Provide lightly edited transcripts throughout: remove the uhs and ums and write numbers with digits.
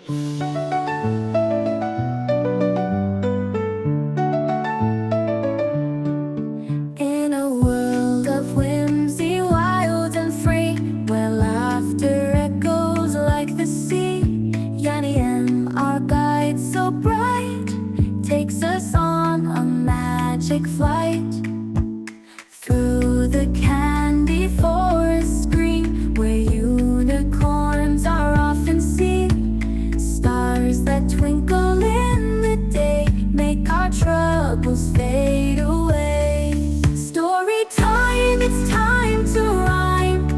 In a world of whimsy, wild and free, where laughter echoes like the sea, Yanny M, our guide so bright, takes us on a magic flight. Through the candy forest green, where unicorns are often seen, stars that twinkle in the day make our troubles fade away. Story time, it's time to rhyme.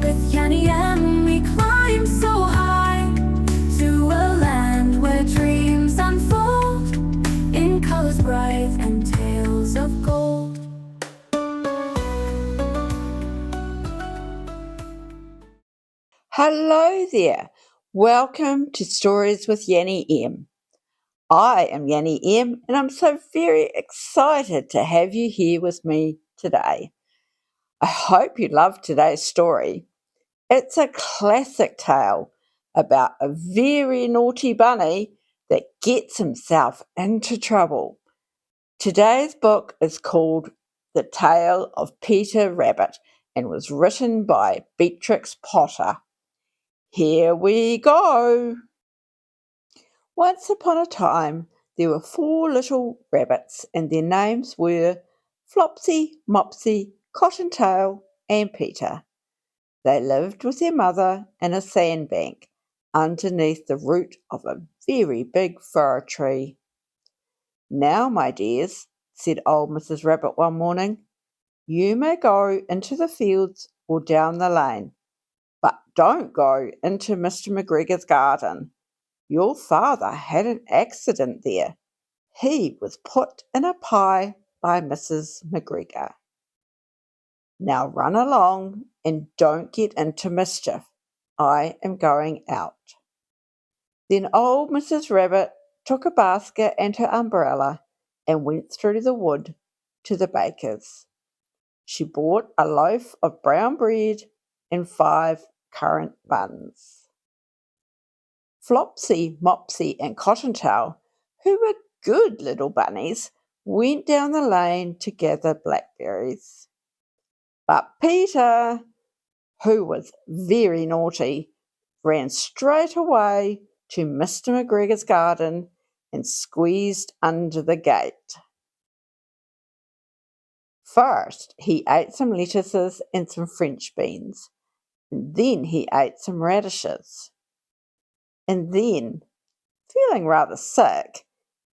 With Yanny M we climb so high, to a land where dreams unfold in colors bright and tales of gold. Hello there. Welcome to Stories with Yanny M. I am Yanny M and I'm so very excited to have you here with me today. I hope you love today's story. It's a classic tale about a very naughty bunny that gets himself into trouble. Today's book is called The Tale of Peter Rabbit and was written by Beatrix Potter. Here we go. Once upon a time, there were 4 little rabbits, and their names were Flopsy, Mopsy, Cottontail, and Peter. They lived with their mother in a sandbank underneath the root of a very big fir tree. "Now, my dears," said old Mrs. Rabbit one morning, "you may go into the fields or down the lane, but don't go into Mr. McGregor's garden. Your father had an accident there. He was put in a pie by Mrs. McGregor. Now run along and don't get into mischief. I am going out." Then old Mrs. Rabbit took a basket and her umbrella and went through the wood to the baker's. She bought a loaf of brown bread and 5 currant buns. Flopsy, Mopsy, and Cottontail, who were good little bunnies, went down the lane to gather blackberries. But Peter, who was very naughty, ran straight away to Mr. McGregor's garden and squeezed under the gate. First, he ate some lettuces and some French beans, and then he ate some radishes. And then, feeling rather sick,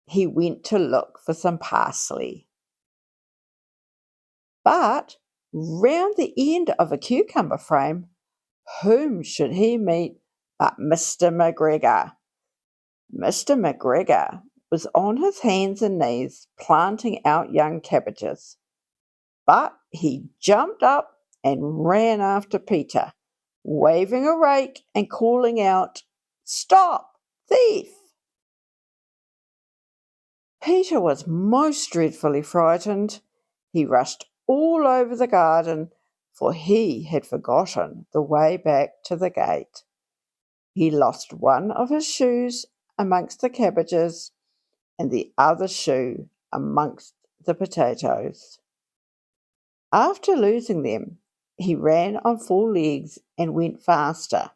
he went to look for some parsley. But round the end of a cucumber frame, whom should he meet but Mr. McGregor? Mr. McGregor was on his hands and knees planting out young cabbages. But he jumped up and ran after Peter, waving a rake and calling out, "Stop, thief!" Peter was most dreadfully frightened. He rushed all over the garden, for he had forgotten the way back to the gate. He lost one of his shoes amongst the cabbages and the other shoe amongst the potatoes. After losing them, he ran on 4 legs and went faster,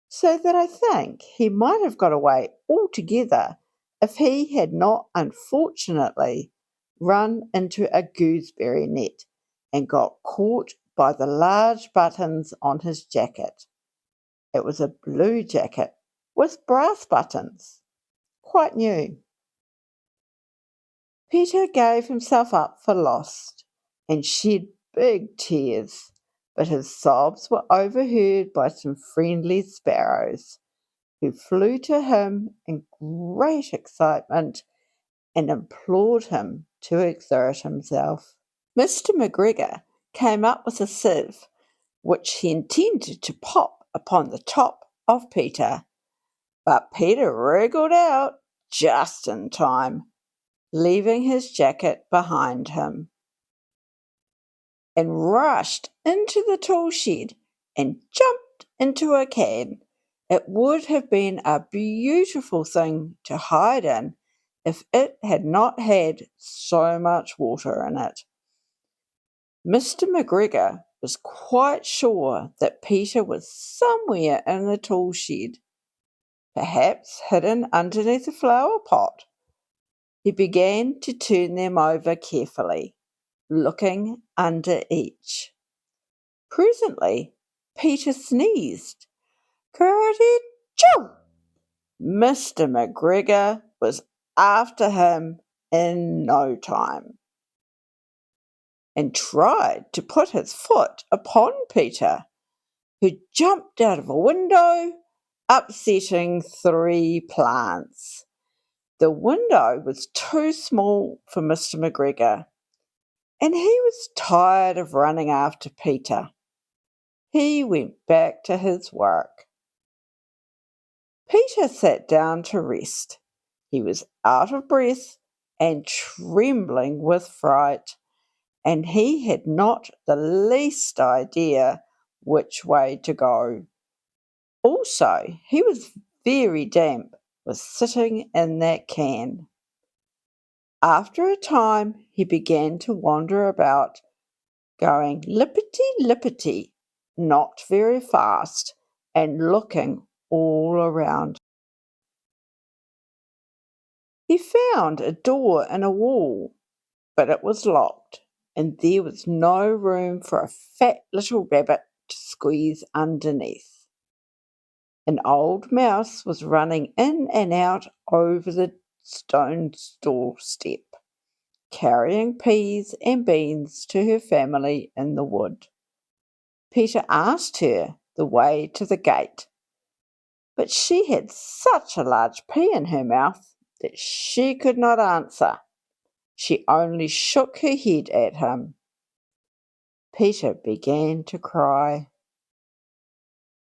so that I think he might have got away altogether if he had not unfortunately run into a gooseberry net and got caught by the large buttons on his jacket. It was a blue jacket with brass buttons, quite new. Peter gave himself up for lost and shed big tears, but his sobs were overheard by some friendly sparrows, who flew to him in great excitement and implored him to exert himself. Mr. McGregor came up with a sieve, which he intended to pop upon the top of Peter, but Peter wriggled out just in time, leaving his jacket behind him, and rushed into the tool shed and jumped into a can, It would have been a beautiful thing to hide in if it had not had so much water in it. Mr. McGregor was quite sure that Peter was somewhere in the tool shed, perhaps hidden underneath a flower pot. He began to turn them over carefully, looking under each. Presently, Peter sneezed. Kerty-choo! Mr. McGregor was after him in no time and tried to put his foot upon Peter, who jumped out of a window, upsetting 3 plants. The window was too small for Mr. McGregor, and he was tired of running after Peter. He went back to his work. Peter sat down to rest. He was out of breath and trembling with fright, and he had not the least idea which way to go. Also, he was very damp with sitting in that can. After a time, he began to wander about, going lippity-lippity, not very fast, and looking all around. He found a door in a wall, but it was locked, and there was no room for a fat little rabbit to squeeze underneath. An old mouse was running in and out over the stone doorstep, carrying peas and beans to her family in the wood. Peter asked her the way to the gate, but she had such a large pea in her mouth that she could not answer. She only shook her head at him. Peter began to cry.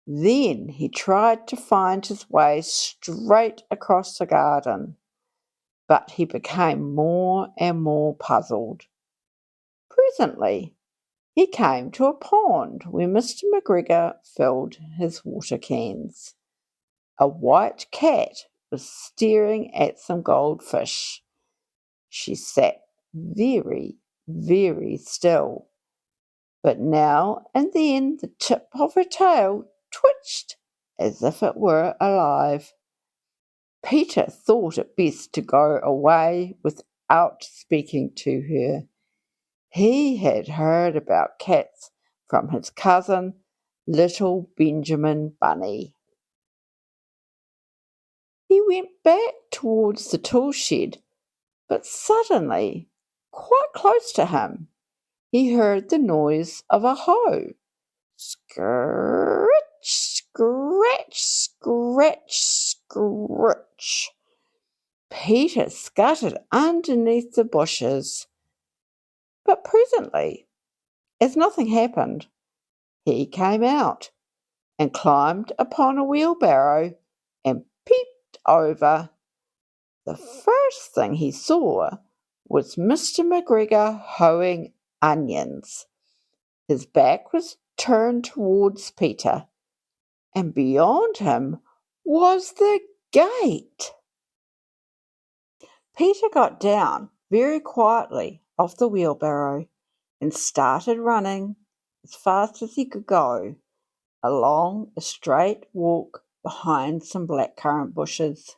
Then he tried to find his way straight across the garden, but he became more and more puzzled. Presently, he came to a pond where Mr. McGregor filled his water cans. A white cat was staring at some goldfish. She sat very, very still, but now and then the tip of her tail twitched as if it were alive. Peter thought it best to go away without speaking to her. He had heard about cats from his cousin, little Benjamin Bunny. He went back towards the tool shed, but suddenly, quite close to him, he heard the noise of a hoe. Scratch, scratch, scratch, scratch. Peter scuttered underneath the bushes. But presently, as nothing happened, he came out and climbed upon a wheelbarrow and peeped over. The first thing he saw was Mr. McGregor hoeing onions. His back was turned towards Peter, and beyond him was the gate. Peter got down very quietly off the wheelbarrow and started running as fast as he could go along a straight walk behind some blackcurrant bushes.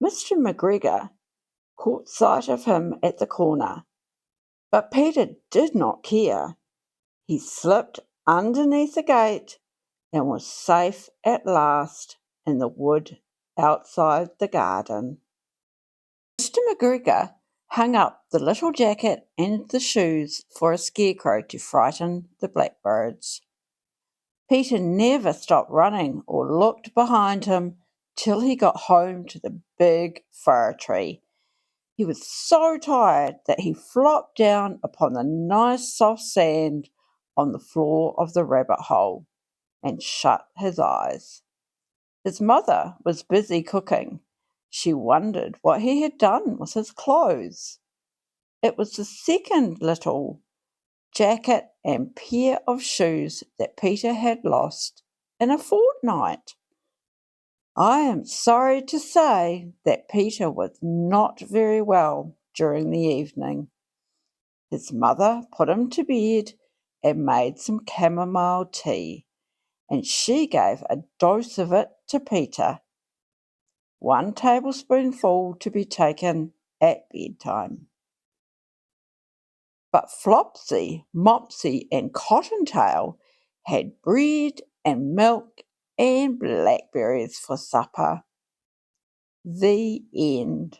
Mr. McGregor caught sight of him at the corner, but Peter did not care. He slipped underneath the gate and was safe at last in the wood outside the garden. Mr. McGregor hung up the little jacket and the shoes for a scarecrow to frighten the blackbirds. Peter never stopped running or looked behind him till he got home to the big fir tree. He was so tired that he flopped down upon the nice soft sand on the floor of the rabbit hole and shut his eyes. His mother was busy cooking. She wondered what he had done with his clothes. It was the second little jacket and pair of shoes that Peter had lost. in a fortnight. I am sorry to say that Peter was not very well during the evening. His mother put him to bed and made some chamomile tea, and she gave a dose of it to Peter, 1 tablespoonful to be taken at bedtime. But Flopsy, Mopsy, and Cottontail had bread and milk and blackberries for supper. The end.